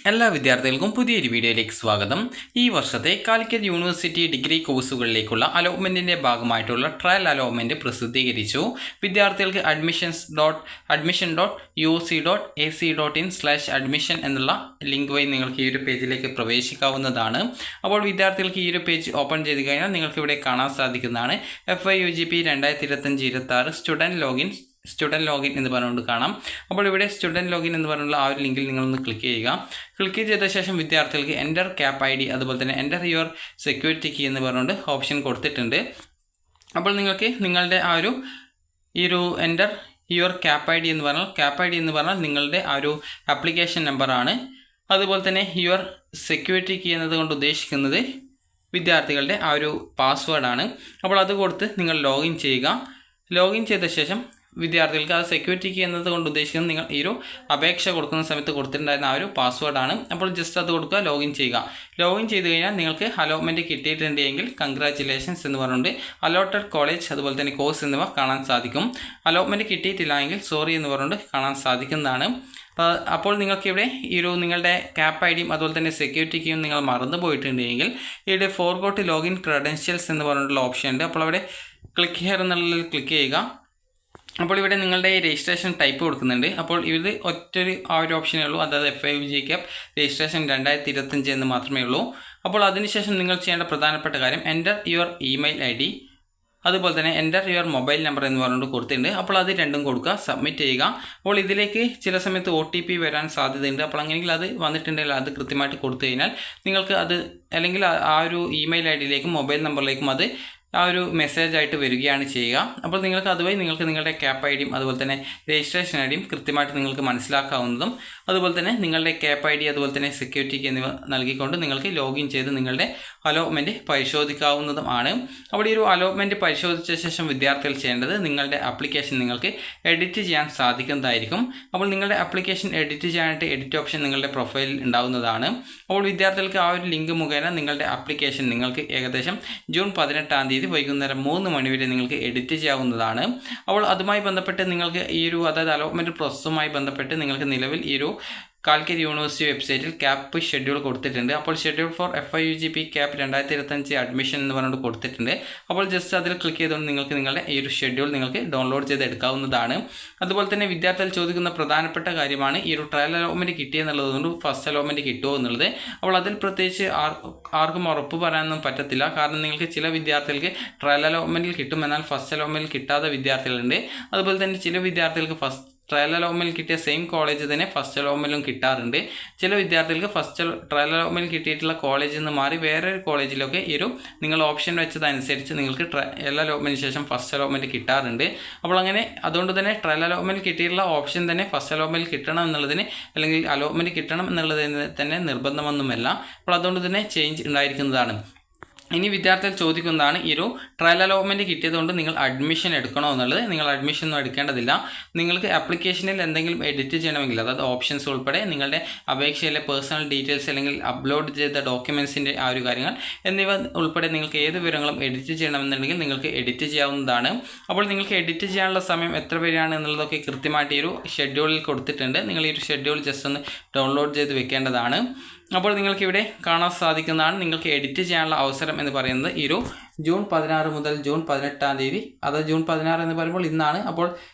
എല്ലാ വിദ്യാർത്ഥികൾക്കും പുതിയൊരു വീഡിയോയിലേക്ക് സ്വാഗതം. ഈ വർഷത്തെ കാലിക്കറ്റ് യൂണിവേഴ്സിറ്റി ഡിഗ്രി കോഴ്സുകളിലേക്കുള്ള അലോട്ട്മെൻറ്റിൻ്റെ ഭാഗമായിട്ടുള്ള ട്രയൽ അലോട്ട്മെൻറ്റ് പ്രസിദ്ധീകരിച്ചു. വിദ്യാർത്ഥികൾക്ക് admissions.uc.ac.in/admission എന്നുള്ള ലിങ്ക് വഴി നിങ്ങൾക്ക് ഈ ഒരു പേജിലേക്ക് പ്രവേശിക്കാവുന്നതാണ്. അപ്പോൾ വിദ്യാർത്ഥികൾക്ക് ഈ ഒരു പേജ് ഓപ്പൺ ചെയ്ത് കഴിഞ്ഞാൽ നിങ്ങൾക്ക് ഇവിടെ കാണാൻ സാധിക്കുന്നതാണ് FIUGP 2025-26 സ്റ്റുഡൻറ്റ് ലോഗിൻ എന്ന് പറഞ്ഞുകൊണ്ട് കാണാം. അപ്പോൾ ഇവിടെ സ്റ്റുഡൻറ്റ് ലോഗിൻ എന്ന് പറഞ്ഞുള്ള ആ ഒരു ലിങ്കിൽ നിങ്ങളൊന്ന് ക്ലിക്ക് ചെയ്യുക. ക്ലിക്ക് ചെയ്ത ശേഷം വിദ്യാർത്ഥികൾക്ക് എൻ്റർ ക്യാപ് ID അതുപോലെ തന്നെ എൻ്റർ യുവർ സെക്യൂരിറ്റി കീ എന്ന് പറഞ്ഞുകൊണ്ട് ഓപ്ഷൻ കൊടുത്തിട്ടുണ്ട്. അപ്പോൾ നിങ്ങൾക്ക് നിങ്ങളുടെ ഈ ഒരു എൻ്റർ യുവർ ക്യാപ് ID എന്ന് പറഞ്ഞാൽ നിങ്ങളുടെ ആ ഒരു ആപ്ലിക്കേഷൻ നമ്പറാണ്. അതുപോലെ തന്നെ യുവർ സെക്യൂരിറ്റി കീ എന്നതുകൊണ്ട് ഉദ്ദേശിക്കുന്നത് വിദ്യാർത്ഥികളുടെ ആ ഒരു പാസ്വേഡാണ്. അപ്പോൾ അത് കൊടുത്ത് നിങ്ങൾ ലോഗിൻ ചെയ്യുക. ലോഗിൻ ചെയ്ത ശേഷം വിദ്യാർത്ഥികൾക്ക് അത് സെക്യൂരിറ്റി കീ എന്നതുകൊണ്ട് ഉദ്ദേശിക്കുന്നത് നിങ്ങൾ ഈ ഒരു അപേക്ഷ കൊടുക്കുന്ന സമയത്ത് കൊടുത്തിട്ടുണ്ടായിരുന്ന ആ ഒരു പാസ്വേഡാണ്. അപ്പോൾ ജസ്റ്റ് അത് കൊടുക്കുക, ലോഗിൻ ചെയ്യുക. ലോഗിൻ ചെയ്ത് കഴിഞ്ഞാൽ നിങ്ങൾക്ക് അലോട്ട്മെൻറ്റ് കിട്ടിയിട്ടുണ്ടെങ്കിൽ കൺഗ്രാറ്റുലേഷൻസ് എന്ന് പറഞ്ഞുകൊണ്ട് അലോട്ടഡ് കോളേജ് അതുപോലെ തന്നെ കോഴ്സ് എന്നിവ കാണാൻ സാധിക്കും. അലോട്ട്മെൻറ്റ് കിട്ടിയിട്ടില്ല എങ്കിൽ സോറി എന്ന് പറഞ്ഞുകൊണ്ട് കാണാൻ സാധിക്കുന്നതാണ്. അപ്പോൾ നിങ്ങൾക്കിവിടെ ഈ ഒരു നിങ്ങളുടെ ക്യാപ് ഐഡിയും അതുപോലെ തന്നെ സെക്യൂരിറ്റി കീയും നിങ്ങൾ മറന്നു പോയിട്ടുണ്ടെങ്കിൽ ഇവിടെ ഫോർഗോട്ട് ലോഗിൻ ക്രെഡൻഷ്യൽസ് എന്ന് പറഞ്ഞിട്ടുള്ള ഓപ്ഷൻ ഉണ്ട്. അപ്പോൾ അവിടെ ക്ലിക്ക് ഹിയർ എന്നുള്ളതിൽ ക്ലിക്ക് ചെയ്യുക. അപ്പോൾ ഇവിടെ നിങ്ങളുടെ രജിസ്ട്രേഷൻ ടൈപ്പ് കൊടുക്കുന്നുണ്ട്. അപ്പോൾ ഇത് ഒറ്റൊരു ആ ഒരു ഓപ്ഷനേ ഉള്ളൂ, അതായത് FIUGP രജിസ്ട്രേഷൻ 2025 എന്ന് മാത്രമേ ഉള്ളൂ. അപ്പോൾ അതിനുശേഷം നിങ്ങൾ ചെയ്യേണ്ട പ്രധാനപ്പെട്ട കാര്യം എൻ്റർ യുവർ ഇമെയിൽ ID അതുപോലെ തന്നെ എൻ്റർ യുവർ മൊബൈൽ നമ്പർ എന്ന് പറഞ്ഞുകൊണ്ട് കൊടുത്തിട്ടുണ്ട്. അപ്പോൾ അത് രണ്ടും കൊടുക്കുക, സബ്മിറ്റ് ചെയ്യുക. അപ്പോൾ ഇതിലേക്ക് ചില സമയത്ത് OTP വരാൻ സാധ്യതയുണ്ട്. അപ്പോൾ അങ്ങനെയെങ്കിൽ അത് വന്നിട്ടുണ്ടെങ്കിൽ അത് കൃത്യമായിട്ട് കൊടുത്തു കഴിഞ്ഞാൽ നിങ്ങൾക്ക് അത് അല്ലെങ്കിൽ ആ ഒരു ഇമെയിൽ IDയിലേക്കും മൊബൈൽ നമ്പറിലേക്കും അത് ആ ഒരു മെസ്സേജ് ആയിട്ട് വരികയാണ് ചെയ്യുക. അപ്പോൾ നിങ്ങൾക്ക് അതുവഴി നിങ്ങൾക്ക് നിങ്ങളുടെ ക്യാപ് ഐഡിയും അതുപോലെ തന്നെ രജിസ്ട്രേഷൻ ഐഡിയും കൃത്യമായിട്ട് നിങ്ങൾക്ക് മനസ്സിലാക്കാവുന്നതും അതുപോലെ തന്നെ നിങ്ങളുടെ ക്യാപ് ID അതുപോലെ തന്നെ സെക്യൂരിറ്റി എന്നിവ നൽകിക്കൊണ്ട് നിങ്ങൾക്ക് ലോഗിൻ ചെയ്ത് നിങ്ങളുടെ അലോട്ട്മെൻറ്റ് പരിശോധിക്കാവുന്നതും ആണ്. അപ്പോൾ ഈ ഒരു അലോട്ട്മെൻറ്റ് പരിശോധിച്ച ശേഷം വിദ്യാർത്ഥികൾ ചെയ്യേണ്ടത് നിങ്ങളുടെ ആപ്ലിക്കേഷൻ നിങ്ങൾക്ക് എഡിറ്റ് ചെയ്യാൻ സാധിക്കുന്നതായിരിക്കും. അപ്പോൾ നിങ്ങളുടെ ആപ്ലിക്കേഷൻ എഡിറ്റ് ചെയ്യാനായിട്ട് എഡിറ്റ് ഓപ്ഷൻ നിങ്ങളുടെ പ്രൊഫൈലിൽ ഉണ്ടാവുന്നതാണ്. അപ്പോൾ വിദ്യാർത്ഥികൾക്ക് ആ ഒരു ലിങ്ക് മുഖേന നിങ്ങളുടെ ആപ്ലിക്കേഷൻ നിങ്ങൾക്ക് ഏകദേശം ജൂൺ 18-ാം തീയതി വൈകുന്നേരം 3 മണി വരെ നിങ്ങൾക്ക് എഡിറ്റ് ചെയ്യാവുന്നതാണ്. അപ്പോൾ അതുമായി ബന്ധപ്പെട്ട് നിങ്ങൾക്ക് ഈ ഒരു അതായത് അലോട്ട്മെൻറ്റ് പ്രോസസ്സുമായി ബന്ധപ്പെട്ട് നിങ്ങൾക്ക് നിലവിൽ ഈ ഒരു കാലിക്കറ്റ് യൂണിവേഴ്സിറ്റി വെബ്സൈറ്റിൽ ക്യാപ് ഷെഡ്യൂൾ കൊടുത്തിട്ടുണ്ട്. അപ്പോൾ schedule four FIUGP cap 2025 admission എന്ന് പറഞ്ഞുകൊണ്ട് കൊടുത്തിട്ടുണ്ട്. അപ്പോൾ ജസ്റ്റ് അതിൽ ക്ലിക്ക് ചെയ്തുകൊണ്ട് നിങ്ങൾക്ക് നിങ്ങളുടെ ഈ ഒരു ഷെഡ്യൂൾ നിങ്ങൾക്ക് ഡൗൺലോഡ് ചെയ്ത് എടുക്കാവുന്നതാണ്. അതുപോലെ തന്നെ വിദ്യാർത്ഥികൾ ചോദിക്കുന്ന പ്രധാനപ്പെട്ട കാര്യമാണ് ഈ ഒരു ട്രയൽ അലോട്ട്മെൻറ്റ് കിട്ടിയെന്നുള്ളതുകൊണ്ട് ഫസ്റ്റ് അലോട്ട്മെൻറ്റ് കിട്ടുമോ എന്നുള്ളത്. അപ്പോൾ അതിൽ പ്രത്യേകിച്ച് ആർക്കും ഉറപ്പ് പറയാനൊന്നും പറ്റത്തില്ല. കാരണം നിങ്ങൾക്ക് ചില വിദ്യാർത്ഥികൾക്ക് ട്രയൽ അലോട്ട്മെൻറ്റിൽ കിട്ടുമെന്നാൽ ഫസ്റ്റ് അലോട്ട്മെൻറ്റിൽ കിട്ടാത്ത വിദ്യാർത്ഥികളുണ്ട്. അതുപോലെ തന്നെ ചില വിദ്യാർത്ഥികൾക്ക് ഫസ്റ്റ് ട്രയൽ അലോട്ട്മെൻറ്റിൽ കിട്ടിയ സെയിം കോളേജ് തന്നെ ഫസ്റ്റ് അലോട്ട്മെൻറ്റിലും കിട്ടാറുണ്ട്. ചില വിദ്യാർത്ഥികൾക്ക് ഫസ്റ്റ് ട്രയൽ അലോട്ട്മെൻറ്റിൽ കിട്ടിയിട്ടുള്ള കോളേജിൽ നിന്ന് മാറി വേറൊരു കോളേജിലൊക്കെ ഈ ഒരു നിങ്ങൾ ഓപ്ഷൻ വെച്ചതനുസരിച്ച് നിങ്ങൾക്ക് ട്രയൽ അലോട്ട്മെൻറ്റിന് ശേഷം ഫസ്റ്റ് അലോട്ട്മെൻറ്റ് കിട്ടാറുണ്ട്. അപ്പോൾ അങ്ങനെ അതുകൊണ്ട് തന്നെ ട്രയൽ അലോട്ട്മെൻറ്റിൽ കിട്ടിയിട്ടുള്ള ഓപ്ഷൻ തന്നെ ഫസ്റ്റ് അലോട്ട്മെൻറ്റിൽ കിട്ടണം എന്നുള്ളതിന് അല്ലെങ്കിൽ അലോട്ട്മെൻറ്റ് കിട്ടണം എന്നുള്ളതിന് തന്നെ നിർബന്ധമൊന്നുമല്ല. അപ്പോൾ അതുകൊണ്ട് തന്നെ ചേഞ്ച് ഉണ്ടായിരിക്കുന്നതാണ്. ഇനി വിദ്യാർത്ഥികൾ ചോദിക്കുന്നതാണ് ഈ ഒരു ട്രയൽ അലോട്ട്മെൻറ്റ് കിട്ടിയതുകൊണ്ട് നിങ്ങൾ അഡ്മിഷൻ എടുക്കണോ എന്നുള്ളത്. നിങ്ങൾ അഡ്മിഷൻ ഒന്നും എടുക്കേണ്ടതില്ല. നിങ്ങൾക്ക് ആപ്ലിക്കേഷനിൽ എന്തെങ്കിലും എഡിറ്റ് ചെയ്യണമെങ്കിൽ അതായത് ഓപ്ഷൻസ് ഉൾപ്പെടെ നിങ്ങളുടെ അപേക്ഷയിലെ പേഴ്സണൽ ഡീറ്റെയിൽസ് അല്ലെങ്കിൽ അപ്ലോഡ് ചെയ്ത ഡോക്യുമെൻസിൻ്റെ ആ ഒരു കാര്യങ്ങൾ എന്നിവ ഉൾപ്പെടെ നിങ്ങൾക്ക് ഏത് വിവരങ്ങളും എഡിറ്റ് ചെയ്യണമെന്നുണ്ടെങ്കിൽ നിങ്ങൾക്ക് എഡിറ്റ് ചെയ്യാവുന്നതാണ്. അപ്പോൾ നിങ്ങൾക്ക് എഡിറ്റ് ചെയ്യാനുള്ള സമയം എത്ര വരെയാണ് എന്നുള്ളതൊക്കെ കൃത്യമായിട്ട് ഈ ഒരു ഷെഡ്യൂളിൽ കൊടുത്തിട്ടുണ്ട്. നിങ്ങൾ ഈ ഒരു ഷെഡ്യൂൾ ജസ്റ്റ് ഒന്ന് ഡൗൺലോഡ് ചെയ്ത് വെക്കേണ്ടതാണ്. അപ്പോൾ നിങ്ങൾക്കിവിടെ കാണാൻ സാധിക്കുന്നതാണ് നിങ്ങൾക്ക് എഡിറ്റ് ചെയ്യാനുള്ള അവസരം എന്ന് പറയുന്നത് ഈ ഒരു ജൂൺ 16 മുതൽ ജൂൺ 18-ാം തീയതി, അതായത് ജൂൺ 16 എന്ന് പറയുമ്പോൾ ഇന്നാണ്. അപ്പോൾ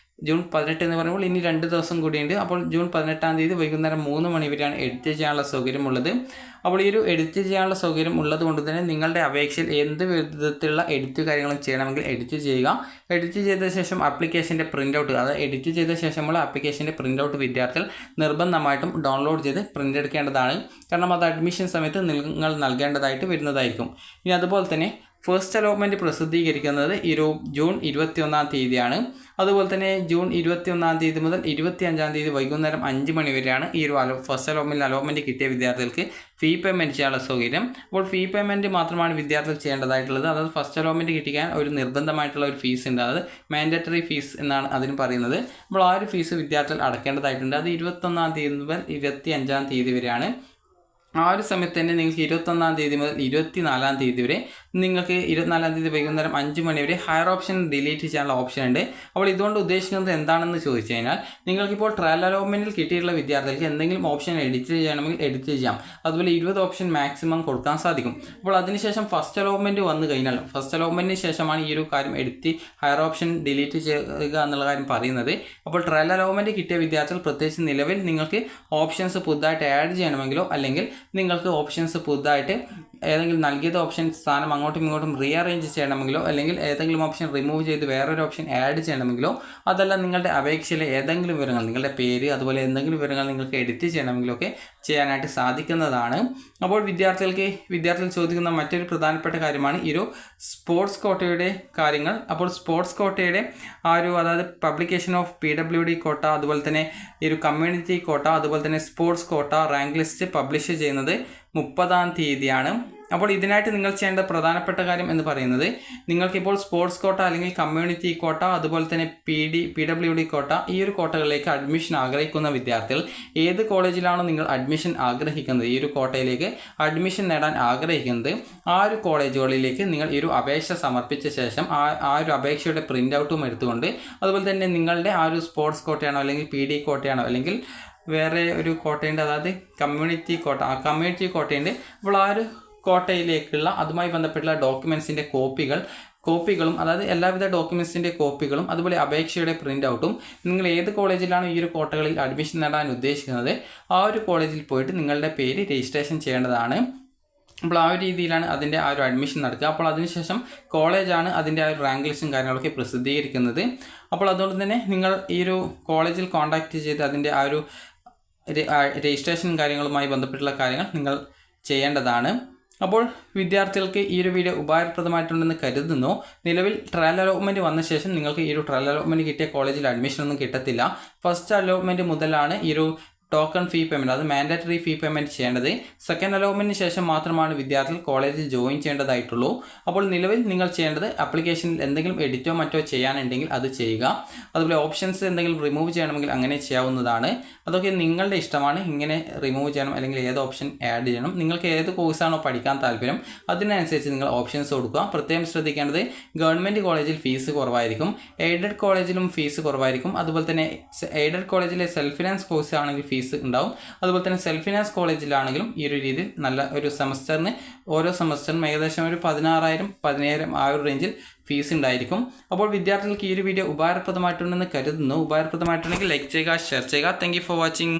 ജൂൺ 18 എന്ന് പറയുമ്പോൾ ഇനി 2 ദിവസം കൂടിയുണ്ട്. അപ്പോൾ ജൂൺ 18-ാം തീയതി വൈകുന്നേരം 3 മണി വരെയാണ് എഡിറ്റ് ചെയ്യാനുള്ള സൗകര്യമുള്ളത്. അപ്പോൾ ഈ ഒരു എഡിറ്റ് ചെയ്യാനുള്ള സൗകര്യം ഉള്ളത് കൊണ്ട് തന്നെ നിങ്ങളുടെ അപേക്ഷയിൽ എന്ത് വിധത്തിലുള്ള എഡിറ്റ് കാര്യങ്ങളും ചെയ്യണമെങ്കിൽ എഡിറ്റ് ചെയ്യുക. എഡിറ്റ് ചെയ്ത ശേഷം ആപ്ലിക്കേഷൻ്റെ പ്രിൻ്റ് ഔട്ട്, അതായത് എഡിറ്റ് ചെയ്ത ശേഷമുള്ള ആപ്ലിക്കേഷൻ്റെ പ്രിൻ്റ് ഔട്ട് വിദ്യാർത്ഥികൾ നിർബന്ധമായിട്ടും ഡൗൺലോഡ് ചെയ്ത് പ്രിൻ്റ് എടുക്കേണ്ടതാണ്. കാരണം അത് അഡ്മിഷൻ സമയത്ത് നിങ്ങൾ നൽകേണ്ടതായിട്ട് വരുന്നതായിരിക്കും. ഇനി അതുപോലെ തന്നെ ഫസ്റ്റ് അലോട്ട്മെൻറ്റ് പ്രസിദ്ധീകരിക്കുന്നത് ഈ ഒരു ജൂൺ 21-ാം തീയതിയാണ്. അതുപോലെ തന്നെ ജൂൺ 21-ാം തീയതി മുതൽ 25-ാം തീയതി വൈകുന്നേരം 5 മണി വരെയാണ് ഈ ഒരു ഫസ്റ്റ് അലോട്ട്മെൻറ്റ് കിട്ടിയ വിദ്യാർത്ഥികൾക്ക് ഫീ പേയ്മെൻറ്റ് ചെയ്യാനുള്ള സൗകര്യം. അപ്പോൾ ഫീ പേയ്മെൻറ്റ് മാത്രമാണ് വിദ്യാർത്ഥികൾ ചെയ്യേണ്ടതായിട്ടുള്ളത്. അതായത് ഫസ്റ്റ് അലോട്ട്മെൻറ്റ് കിട്ടിക്കാൻ ഒരു നിർബന്ധമായിട്ടുള്ള ഒരു ഫീസ് ഉണ്ട്, അതായത് മാൻഡറ്ററി ഫീസ് എന്നാണ് അതിന് പറയുന്നത്. അപ്പോൾ ആ ഒരു ഫീസ് വിദ്യാർത്ഥികൾ അടക്കേണ്ടതായിട്ടുണ്ട്. അത് 21-ാം തീയതി മുതൽ 25-ാം തീയതി വരെയാണ്. ആ ഒരു സമയത്ത് തന്നെ നിങ്ങൾക്ക് 21-ാം തീയതി മുതൽ 24-ാം തീയതി വരെ നിങ്ങൾക്ക് 24-ാം തീയതി വൈകുന്നേരം 5 മണി വരെ ഹയർ ഓപ്ഷൻ ഡിലീറ്റ് ചെയ്യാനുള്ള ഓപ്ഷൻ ഉണ്ട്. അപ്പോൾ ഇതുകൊണ്ട് ഉദ്ദേശിക്കുന്നത് എന്താണെന്ന് ചോദിച്ചു കഴിഞ്ഞാൽ നിങ്ങൾക്കിപ്പോൾ ട്രയൽ അലോട്ട്മെൻറ്റിൽ കിട്ടിയിട്ടുള്ള വിദ്യാർത്ഥികൾക്ക് എന്തെങ്കിലും ഓപ്ഷൻ എഡിറ്റ് ചെയ്യണമെങ്കിൽ എഡിറ്റ് ചെയ്യാം. അതുപോലെ 20 ഓപ്ഷൻ മാക്സിമം കൊടുക്കാൻ സാധിക്കും. അപ്പോൾ അതിനുശേഷം ഫസ്റ്റ് അലോട്ട്മെൻറ്റ് വന്നു കഴിഞ്ഞാൽ ഫസ്റ്റ് അലോട്ട്മെൻറ്റിന് ശേഷമാണ് ഈ ഒരു കാര്യം എടുത്ത് ഹയർ ഓപ്ഷൻ ഡിലീറ്റ് ചെയ്യുക എന്നുള്ള കാര്യം പറയുന്നത്. അപ്പോൾ ട്രയൽ അലോട്ട്മെൻറ്റ് കിട്ടിയ വിദ്യാർത്ഥികൾ പ്രത്യേകിച്ച് നിലവിൽ നിങ്ങൾക്ക് ഓപ്ഷൻസ് പുതുതായിട്ട് ആഡ് ചെയ്യണമെങ്കിലോ അല്ലെങ്കിൽ നിങ്ങൾക്ക് ഓപ്ഷൻസ് പുതുതായിട്ട് ഏതെങ്കിലും നൽകിയത് ഓപ്ഷൻ സ്ഥാനം അങ്ങോട്ടും ഇങ്ങോട്ടും റീഅറേഞ്ച് ചെയ്യണമെങ്കിലോ അല്ലെങ്കിൽ ഏതെങ്കിലും ഓപ്ഷൻ റിമൂവ് ചെയ്ത് വേറൊരു ഓപ്ഷൻ ആഡ് ചെയ്യണമെങ്കിലോ അതല്ല നിങ്ങളുടെ അപേക്ഷയിലെ ഏതെങ്കിലും വിവരങ്ങൾ നിങ്ങളുടെ പേര് അതുപോലെ എന്തെങ്കിലും വിവരങ്ങൾ നിങ്ങൾക്ക് എഡിറ്റ് ചെയ്യണമെങ്കിലോ ഒക്കെ ചെയ്യാനായിട്ട് സാധിക്കുന്നതാണ്. അപ്പോൾ വിദ്യാർത്ഥികൾ ചോദിക്കുന്ന മറ്റൊരു പ്രധാനപ്പെട്ട കാര്യമാണ് ഈ ഒരു സ്പോർട്സ് കോട്ടയുടെ കാര്യങ്ങൾ. അപ്പോൾ സ്പോർട്സ് കോട്ടയുടെ അതായത് പബ്ലിക്കേഷൻ ഓഫ് PWD കോട്ട അതുപോലെ തന്നെ ഈ ഒരു കമ്മ്യൂണിറ്റി കോട്ട അതുപോലെ തന്നെ sports quota rank list publish ചെയ്യുന്നത് 30-ാം തീയതിയാണ്. അപ്പോൾ ഇതിനായിട്ട് നിങ്ങൾ ചെയ്യേണ്ട പ്രധാനപ്പെട്ട കാര്യം എന്ന് പറയുന്നത് നിങ്ങൾക്കിപ്പോൾ സ്പോർട്സ് കോട്ട അല്ലെങ്കിൽ കമ്മ്യൂണിറ്റി കോട്ട അതുപോലെ തന്നെ PWD കോട്ട ഈ ഒരു കോട്ടകളിലേക്ക് അഡ്മിഷൻ ആഗ്രഹിക്കുന്ന വിദ്യാർത്ഥികൾ ഏത് കോളേജിലാണോ നിങ്ങൾ അഡ്മിഷൻ ആഗ്രഹിക്കുന്നത് ഈ ഒരു കോട്ടയിലേക്ക് അഡ്മിഷൻ നേടാൻ ആഗ്രഹിക്കുന്നത് ആ ഒരു കോളേജുകളിലേക്ക് നിങ്ങൾ ഈ ഒരു അപേക്ഷ സമർപ്പിച്ച ശേഷം ആ ഒരു അപേക്ഷയുടെ പ്രിൻ്റ് ഔട്ടും എടുത്തുകൊണ്ട് അതുപോലെ തന്നെ നിങ്ങളുടെ ആ ഒരു സ്പോർട്സ് കോട്ടയാണോ അല്ലെങ്കിൽ PD കോട്ടയാണോ അല്ലെങ്കിൽ വേറെ ഒരു കോട്ടയുണ്ട് അതായത് കമ്മ്യൂണിറ്റി കോട്ടയുണ്ട്. അപ്പോൾ ആ ഒരു കോട്ടയിലേക്കുള്ള അതുമായി ബന്ധപ്പെട്ടുള്ള ഡോക്യുമെൻസിൻ്റെ കോപ്പികളും അതായത് എല്ലാവിധ ഡോക്യുമെൻസിൻ്റെ കോപ്പികളും അതുപോലെ അപേക്ഷയുടെ പ്രിൻ്റ് ഔട്ടും നിങ്ങൾ ഏത് കോളേജിലാണ് ഈ ഒരു കോട്ടകളിൽ അഡ്മിഷൻ നേടാൻ ഉദ്ദേശിക്കുന്നത് ആ ഒരു കോളേജിൽ പോയിട്ട് നിങ്ങളുടെ പേര് രജിസ്ട്രേഷൻ ചെയ്യേണ്ടതാണ്. അപ്പോൾ ആ ഒരു രീതിയിലാണ് അതിൻ്റെ ആ ഒരു അഡ്മിഷൻ നടക്കുക. അപ്പോൾ അതിനുശേഷം കോളേജാണ് അതിൻ്റെ ആ ഒരു റാങ്ക് ലിസ്റ്റും കാര്യങ്ങളൊക്കെ പ്രസിദ്ധീകരിക്കുന്നത്. അപ്പോൾ അതുകൊണ്ട് തന്നെ നിങ്ങൾ ഈ ഒരു കോളേജിൽ കോൺടാക്റ്റ് ചെയ്ത് അതിൻ്റെ ആ ഒരു രജിസ്ട്രേഷൻ കാര്യങ്ങളുമായി ബന്ധപ്പെട്ടുള്ള കാര്യങ്ങൾ നിങ്ങൾ ചെയ്യേണ്ടതാണ്. അപ്പോൾ വിദ്യാർത്ഥികൾക്ക് ഈ ഒരു വീഡിയോ ഉപകാരപ്രദമായിട്ടുണ്ടെന്ന് കരുതുന്നു. നിലവിൽ ട്രയൽ അലോട്ട്മെൻറ്റ് വന്ന ശേഷം നിങ്ങൾക്ക് ഈ ഒരു ട്രയൽ അലോട്ട്മെൻറ്റ് കിട്ടിയ കോളേജിൽ അഡ്മിഷനൊന്നും കിട്ടത്തില്ല. ഫസ്റ്റ് അലോട്ട്മെൻറ്റ് മുതലാണ് ഈ ഒരു ടോക്കൺ ഫീ പേയ്മെൻറ്റ് അത് മാൻഡേറ്ററി ഫീ പേയ്മെൻറ്റ് ചെയ്യേണ്ടത്. സെക്കൻഡ് അലോട്ട്മെൻറ്റിന് ശേഷം മാത്രമാണ് വിദ്യാർത്ഥികൾ കോളേജിൽ ജോയിൻ ചെയ്യേണ്ടതായിട്ടുള്ളൂ. അപ്പോൾ നിലവിൽ നിങ്ങൾ ചെയ്യേണ്ടത് ആപ്ലിക്കേഷനിൽ എന്തെങ്കിലും എഡിറ്റോ മറ്റോ ചെയ്യാനുണ്ടെങ്കിൽ അത് ചെയ്യുക. അതുപോലെ ഓപ്ഷൻസ് എന്തെങ്കിലും റിമൂവ് ചെയ്യണമെങ്കിൽ അങ്ങനെ ചെയ്യാവുന്നതാണ്. അതൊക്കെ നിങ്ങളുടെ ഇഷ്ടമാണ്. ഇങ്ങനെ റിമൂവ് ചെയ്യണം അല്ലെങ്കിൽ ഏത് ഓപ്ഷൻ ആഡ് ചെയ്യണം നിങ്ങൾക്ക് ഏത് കോഴ്സാണോ പഠിക്കാൻ താല്പര്യം അതിനനുസരിച്ച് നിങ്ങൾ ഓപ്ഷൻസ് കൊടുക്കുക. പ്രത്യേകം ശ്രദ്ധിക്കേണ്ടത് ഗവൺമെൻറ് കോളേജിൽ ഫീസ് കുറവായിരിക്കും, എയ്ഡഡ് കോളേജിലും ഫീസ് കുറവായിരിക്കും. അതുപോലെ തന്നെ എയ്ഡഡ് കോളേജിലെ സെൽഫ് ഫിനാൻസ് കോഴ്സ് ആണെങ്കിൽ ഫീസ് ഉണ്ടാവും. അതുപോലെ തന്നെ സെൽഫ് ഫിനാൻസ് കോളേജിലാണെങ്കിലും ഈ ഒരു രീതിയിൽ നല്ല ഒരു ഓരോ സെമസ്റ്ററിനും ഏകദേശം ഒരു 16,000-17,000 ആ ഒരു റേഞ്ചിൽ ഫീസ് ഉണ്ടായിരിക്കും. അപ്പോൾ വിദ്യാർത്ഥികൾക്ക് ഈ ഒരു വീഡിയോ ഉപകാരപ്രദമായിട്ടുണ്ടെന്ന് കരുതുന്നു. ഉപകാരപ്രദമായിട്ടുണ്ടെങ്കിൽ ലൈക്ക് ചെയ്യുക, ഷെയർ ചെയ്യുക. Thank you for watching.